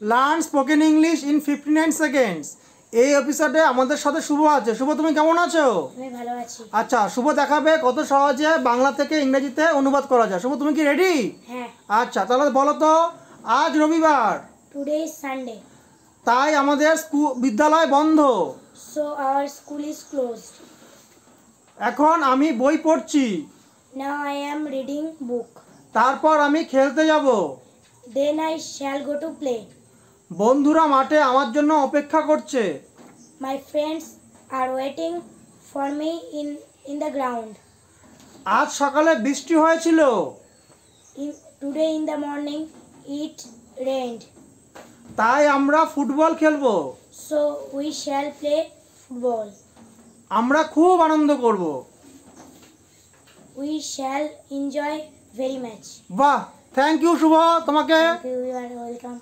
Learn spoken English in 59 seconds. এই এপিসোডে আমাদের সাথে শুভ আছে। শুভ, তুমি কেমন আছো? আমি ভালো আছি। আচ্ছা, শুভ দেখাবে কত সহজে বাংলা থেকে ইংরেজিতে অনুবাদ করা যায়। শুভ, তুমি কি রেডি? হ্যাঁ। আচ্ছা, তাহলে বলো তো, আজ রবিবার, টুডে ইজ সানডে, তাই আমাদের বিদ্যালয় বন্ধ। So our school is closed. এখন আমি বই পড়ছি। Now I am reading book. তারপর আমি খেলতে যাব। Then I shall go to play. বন্ধুরা মাঠে আমার জন্য অপেক্ষা করছে। My friends are waiting for me in the ground. আজ সকালে বৃষ্টি হয়েছিল। Today in the morning it rained. তাই আমরা ফুটবল খেলবো। So we shall play football. আমরা খুব আনন্দ করব। We shall enjoy very much. বাহ, থ্যাংক ইউ শুভ, তোমাকে। You are welcome.